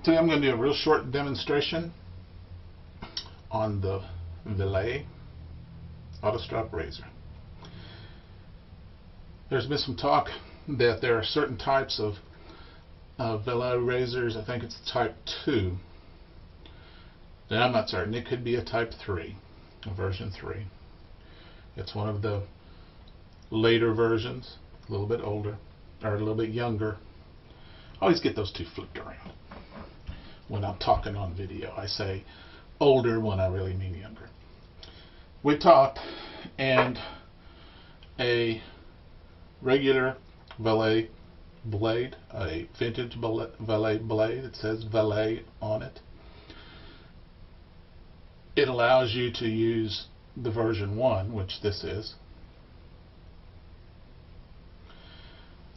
Today I'm going to do a real short demonstration on the Valet Autostrop Razor. There's been some talk that there are certain types of Valet Razors. I think it's type 2. Now, I'm not certain. It could be a type 3, a version 3. It's one of the later versions, a little bit older, or a little bit younger. I always get those two flipped around when I'm talking on video. I say older when I really mean younger. We talked, and a regular Valet blade, a vintage Valet blade, it says Valet on it. It allows you to use the version 1, which this is,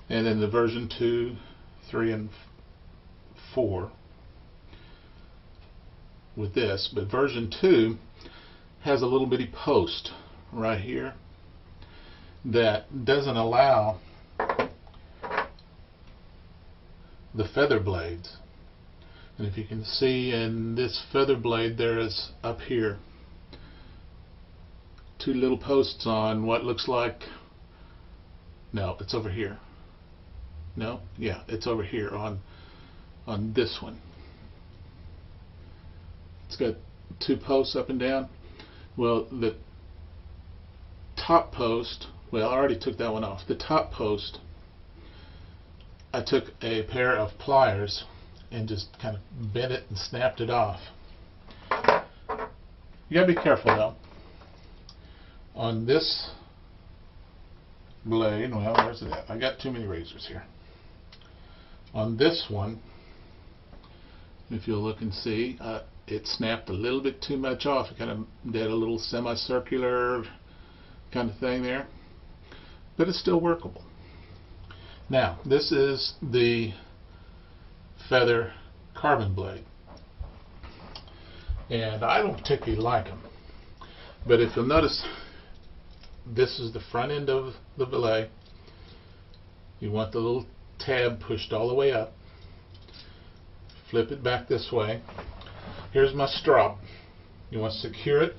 and then the version 2, 3, and 4 with this. But version 2 has a little bitty post right here that doesn't allow the feather blades. And if you can see in this feather blade, there is up here two little posts on what looks like, no, it's over here. No, yeah, it's over here on this one. It's got two posts up and down. Well, the top post, well, I already took that one off. The top post, I took a pair of pliers and just kind of bent it and snapped it off. You gotta be careful though. On this blade, well, where's it at? I got too many razors here. On this one, if you'll look and see, it snapped a little bit too much off. It kind of did a little semicircular kind of thing there, but it's still workable. Now, this is the feather carbon blade, and I don't particularly like them, but if you'll notice, this is the front end of the Valet. You want the little tab pushed all the way up. Flip it back this way. Here's my strop. You want to secure it.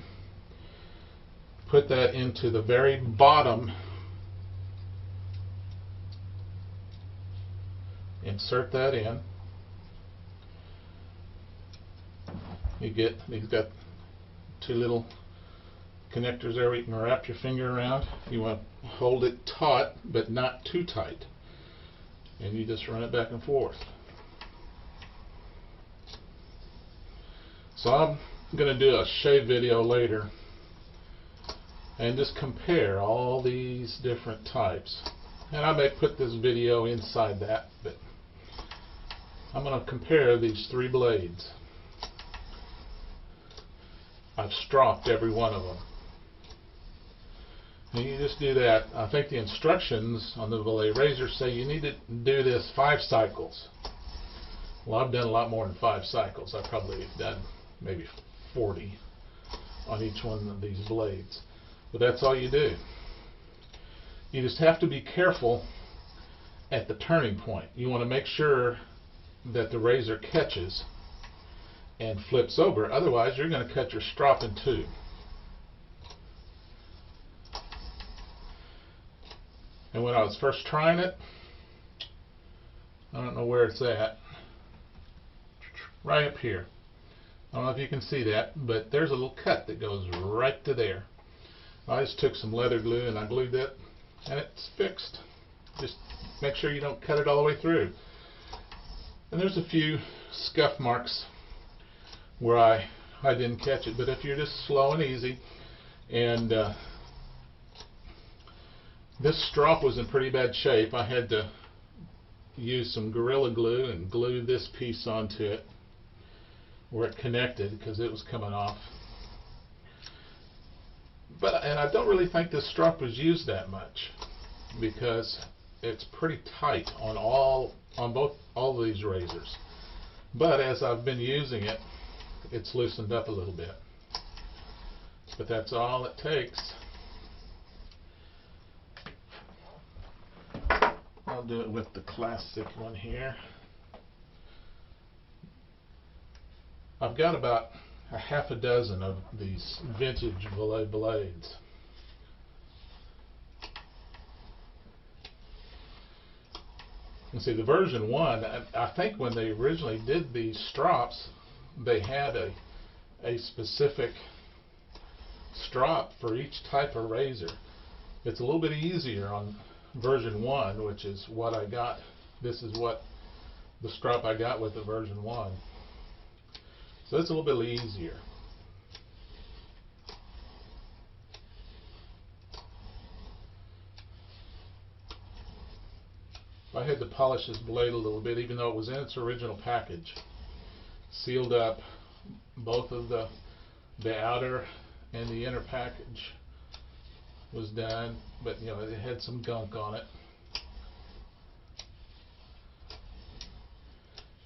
Put that into the very bottom. Insert that in. You've got two little connectors there where you can wrap your finger around. You want to hold it taut, but not too tight. And you just run it back and forth. So I'm going to do a shave video later and just compare all these different types. And I may put this video inside that, but I'm going to compare these three blades. I've stropped every one of them. And you just do that. I think the instructions on the Valet Razor say you need to do this 5 cycles. Well, I've done a lot more than 5 cycles. I've probably done maybe 40 on each one of these blades. But that's all you do. You just have to be careful at the turning point. You want to make sure that the razor catches and flips over. Otherwise, you're going to cut your strop in two. And when I was first trying it, I don't know where it's at, right up here. I don't know if you can see that, but there's a little cut that goes right to there. I just took some leather glue and I glued that, and it's fixed. Just make sure you don't cut it all the way through. And there's a few scuff marks where I didn't catch it, but if you're just slow and easy, and this strop was in pretty bad shape. I had to use some Gorilla Glue and glue this piece onto it where it connected because it was coming off. And I don't really think this strop was used that much because it's pretty tight on all of these razors. But as I've been using it, it's loosened up a little bit. But that's all it takes. I'll do it with the classic one here. I've got about a half a dozen of these vintage Valet blades. And see, the version 1, I think when they originally did these strops, they had a specific strop for each type of razor. It's a little bit easier on version 1, which is what I got. This is what the strop I got with the version 1. So it's a little bit easier. I had to polish this blade a little bit, even though it was in its original package. Sealed up both of the outer and the inner package was done, but you know, it had some gunk on it.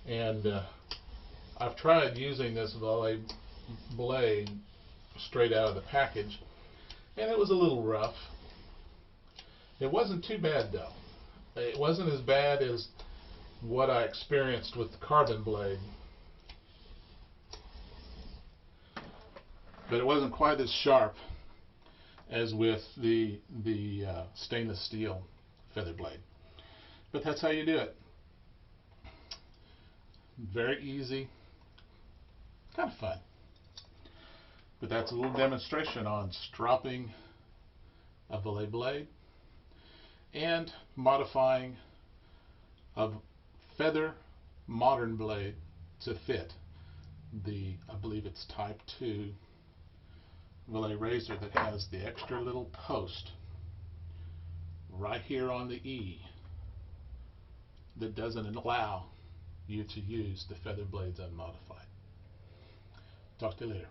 And I've tried using this Valet blade straight out of the package, and it was a little rough. It wasn't too bad though. It wasn't as bad as what I experienced with the carbon blade, but it wasn't quite as sharp as with the stainless steel feather blade. But that's how you do it. Very easy, kind of fun. But that's a little demonstration on stropping a Valet blade and modifying a feather modern blade to fit the, I believe it's type 2 Valet Razor that has the extra little post right here on the E that doesn't allow you to use the feather blades unmodified. Talk to you later.